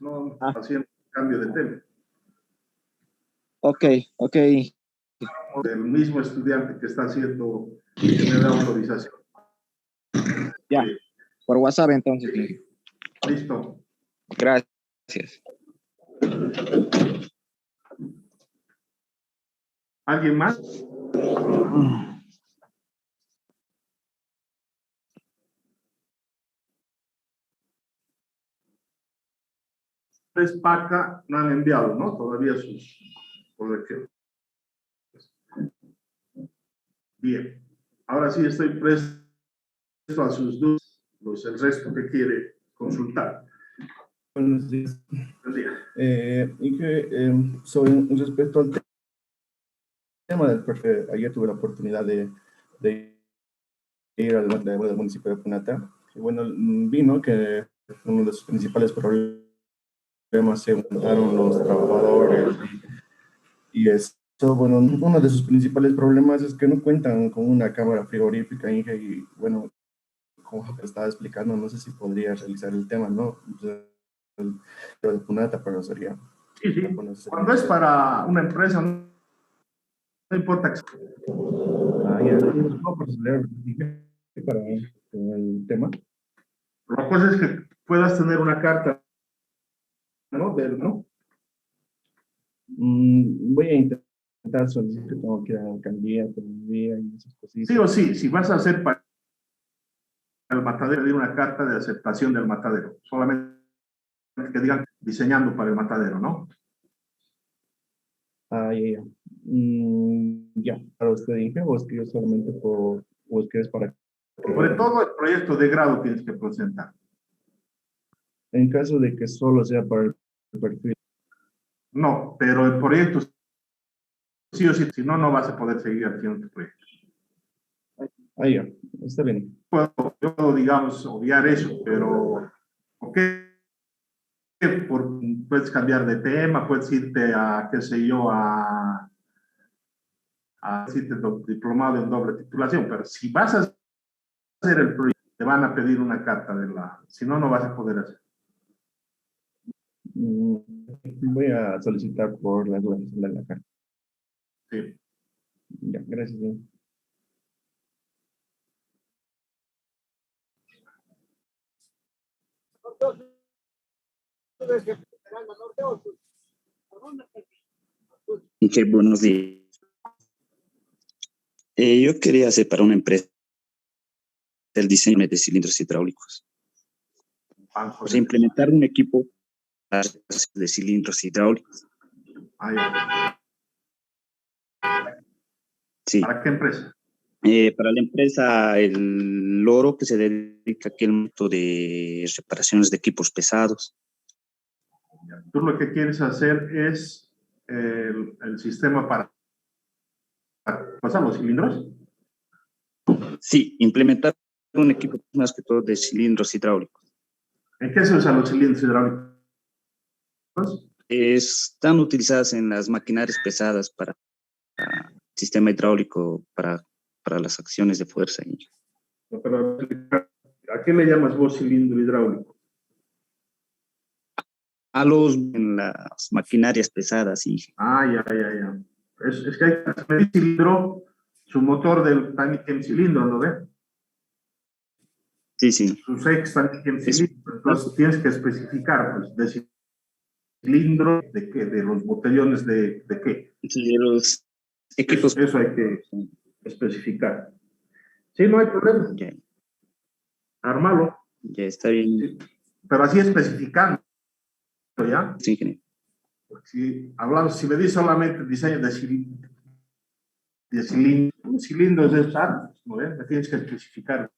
No, haciendo cambio de tema. Ok, ok. El mismo estudiante que está haciendo, que me da autorización. Ya, Sí. por WhatsApp entonces, Inge. Listo. Gracias. ¿Alguien más? Paca no han enviado, ¿no? Todavía sus correcciones. Bien. Ahora sí estoy presto a sus dudas, el resto que quiere consultar. Buenos días. Buen día. Inge, respecto al tema del perfil, ayer tuve la oportunidad de ir al municipio de Punata. Y bueno, vi, ¿no?, que uno de sus principales problemas se juntaron los trabajadores y esto, bueno, uno de sus principales problemas es que no cuentan con una cámara frigorífica, Inge, y bueno, como te estaba explicando, no sé si podría realizar el tema, ¿no? El de Punata, pero sería... Sí, sí. Bueno, sería Cuando es para una empresa, no importa que ya, no, pues, dije para el tema. la cosa es que puedas tener una carta, ¿no? ¿No? Voy a intentar solicitar que tengo que ir a la alcaldía todavía y esas cositas. Sí o sí, si vas a hacer para el matadero, pedir una carta de aceptación del matadero. Solamente que digan diseñando para el matadero, ¿no? Ya. Ya, para usted dije, o es que yo solamente por, o es que es para... Sobre todo el proyecto de grado tienes que presentar. En caso de que solo sea para el perfil. No, pero el proyecto sí o sí, si no, no vas a poder seguir haciendo tu proyecto. Ya, está bien. Yo puedo, digamos, obviar eso, pero ¿ok? Puedes cambiar de tema, puedes irte a, qué sé yo, a decirte diplomado en doble titulación, pero si vas a hacer el proyecto, te van a pedir una carta de la, si no, no vas a poder hacer. Voy a solicitar por la duración de la carta. Sí. Ya, gracias. Señor. Ok, buenos días. Yo quería hacer para una empresa el diseño de cilindros hidráulicos. O sea, implementar un equipo de cilindros hidráulicos. Sí. ¿Para qué empresa? Para la empresa El Loro, que se dedica aquí al método de reparaciones de equipos pesados. Tú lo que quieres hacer es el sistema para pasar los cilindros. Sí, implementar un equipo más que todo de cilindros hidráulicos. ¿En qué se usan los cilindros hidráulicos? Están utilizadas en las maquinarias pesadas para sistema hidráulico para las acciones de fuerza. Pero, ¿a qué le llamas vos cilindro hidráulico? En las maquinarias pesadas. Ya. Es que hay un cilindro, su motor también tiene cilindro, ¿no ve? Sí, sí. Sus ex también tiene cilindro, entonces tienes que especificar, pues, de cilindro, ¿de qué? De los botellones de qué. Sí, de los equipos. Eso hay que especificar. Sí, no hay problema. Ya. Armalo. Ya está bien. Sí. Pero así especificando, ¿ya? Sí, ingeniero. Si hablamos, si me dice solamente diseño de cilindros de estos, ¿no ves? Me tienes que especificar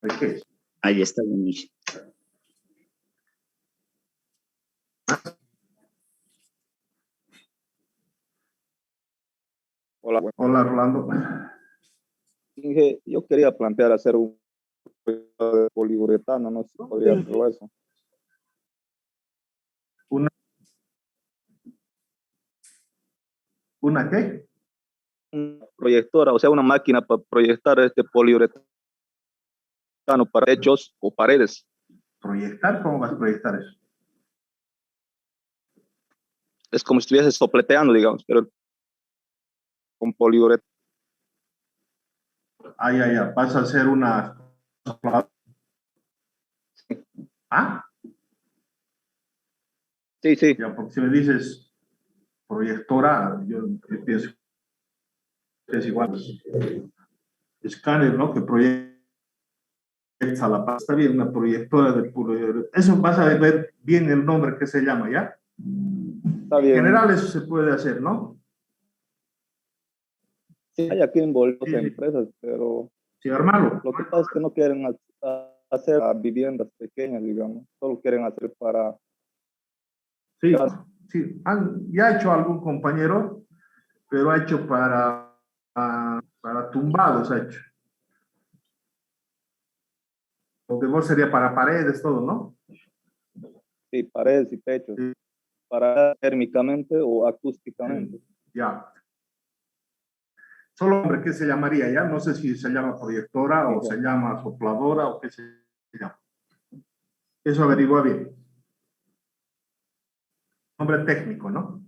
de qué es. Ahí está bien. Hola, Rolando. Inge, yo quería plantear hacer un proyecto de poliuretano, no sé si podría hacerlo eso. ¿Una qué? Una proyectora, o sea, una máquina para proyectar este poliuretano para techos o paredes. ¿Proyectar? ¿Cómo vas a proyectar eso? Es como si estuviese sopleteando, digamos, pero con poliuretano. Ya. Vas a hacer una... ¿Ah? Sí. Ya, porque si me dices proyectora, yo pienso que es igual. Escáner, ¿no? Que proyecta la pasta. Está bien, una proyectora de poliuretano. Eso vas a ver bien el nombre que se llama, ¿ya? Está bien. En general eso se puede hacer, ¿no? Sí, hay aquí envueltos empresas, pero sí, hermano. Lo que pasa es que no quieren hacer viviendas pequeñas, digamos, solo quieren hacer para... Sí. Ya ha hecho algún compañero, pero ha hecho para tumbados, ha hecho. Lo que vos sería para paredes, todo, ¿no? Sí, paredes y techos. Sí. Para térmicamente o acústicamente. Ya. Solo, hombre, ¿qué se llamaría ya? No sé si se llama proyectora o se llama sopladora o qué se llama. Eso averigua bien. Nombre técnico, ¿no?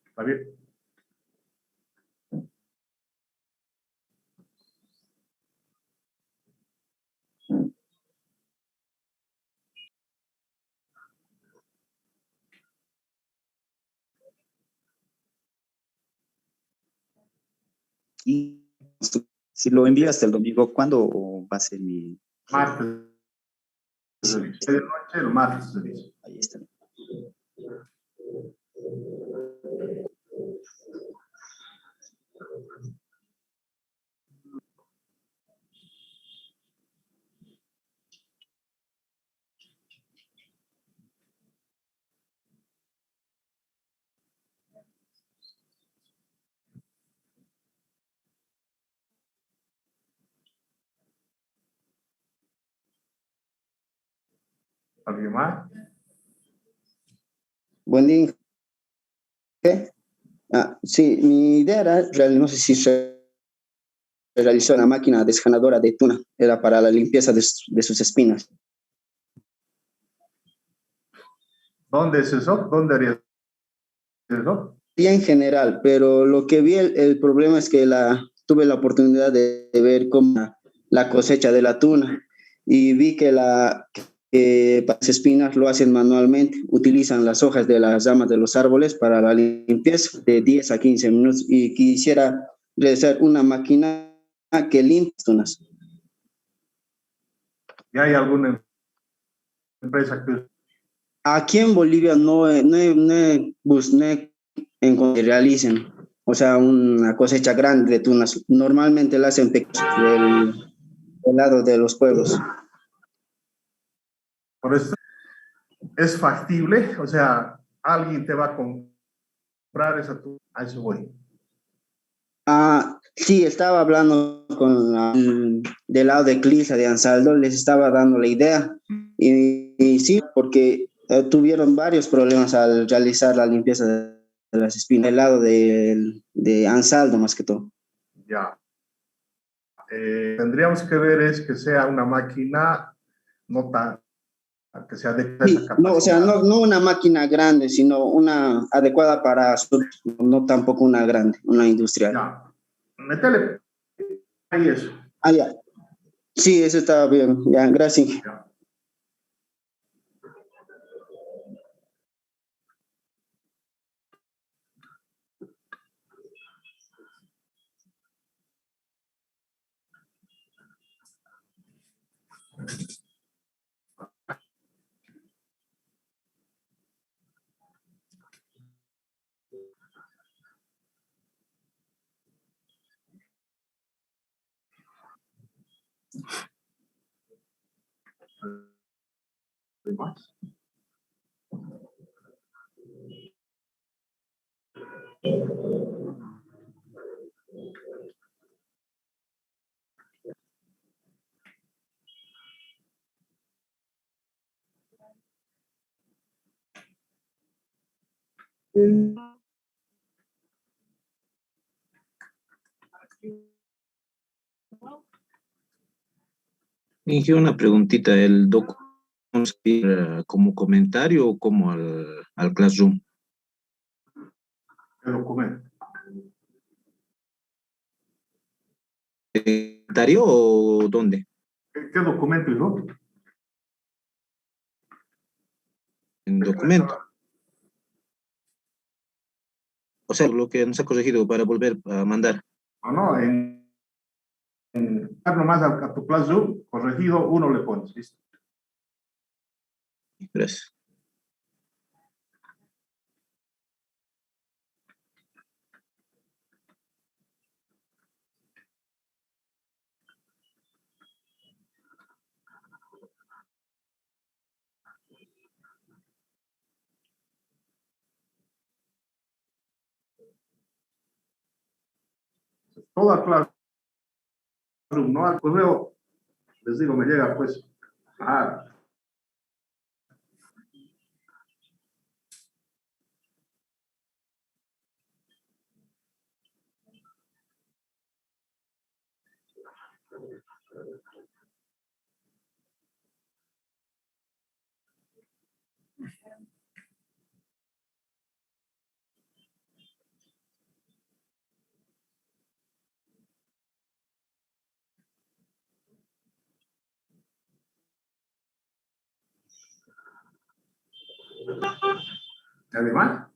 ¿Está bien? Y si lo envío hasta el domingo, ¿cuándo va a ser mi...? Martes. De noche, el martes se dice. Ahí está. ¿Alguien más? Buen día. Sí, mi idea era, no sé si se realizó una máquina desjanadora de tuna, era para la limpieza de sus espinas. ¿Dónde es eso? ¿Dónde haría eso? Y en general, pero lo que vi, el problema es que tuve la oportunidad de ver cómo la cosecha de la tuna y vi que para las espinas lo hacen manualmente, utilizan las hojas de las ramas de los árboles para la limpieza de 10 a 15 minutos y quisiera realizar una máquina que limpie las tunas. ¿Y hay alguna empresa que... Aquí en Bolivia no he encontrado que realicen, o sea, una cosecha grande de tunas. Normalmente la hacen pequeñas del lado de los pueblos. Por eso es factible, o sea, alguien te va a comprar esa tuna, a eso voy. Sí, estaba hablando del lado de Clisa, de Ansaldo, les estaba dando la idea. Y sí, porque tuvieron varios problemas al realizar la limpieza de las espinas, del lado de Ansaldo más que todo. Ya. Tendríamos que ver es que sea una máquina no tan, que sea de esa Sí, capacidad. no, o sea, no una máquina grande, sino una adecuada para no tampoco una grande, una industrial. Ya. Métele ahí eso. Ya. Sí, eso estaba bien. Ya, gracias. Ya. ¿Más? Inge, una preguntita, ¿el documento como comentario o como al Classroom? ¿Qué documento? ¿Comentario o dónde? ¿Qué documento, hijo? En documento. O sea, lo que nos ha corregido para volver a mandar. No, nomás a tu Classroom, corregido, uno le pones, ¿listo? Gracias. Toda Classroom, ¿no? Al correo, les digo, me llega pues, Además,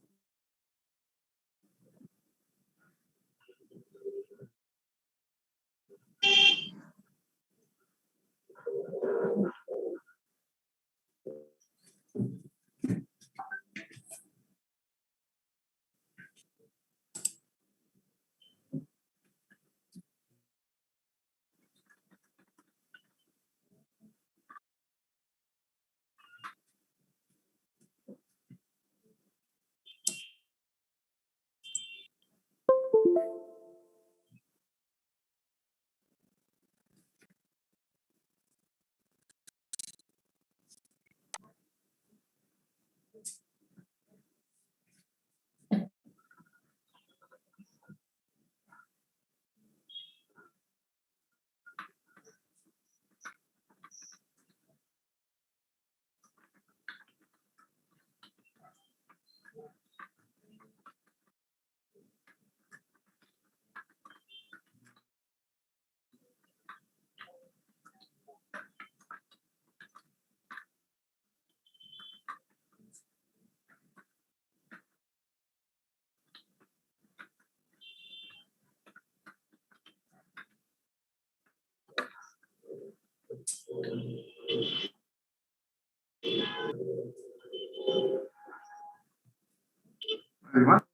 además,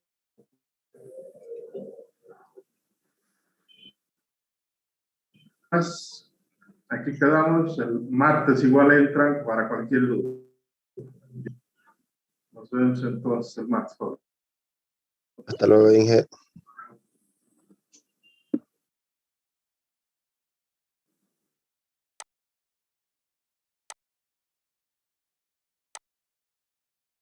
aquí quedamos, el martes igual entran para cualquier duda. Nos vemos entonces el martes. Hasta luego, Inge.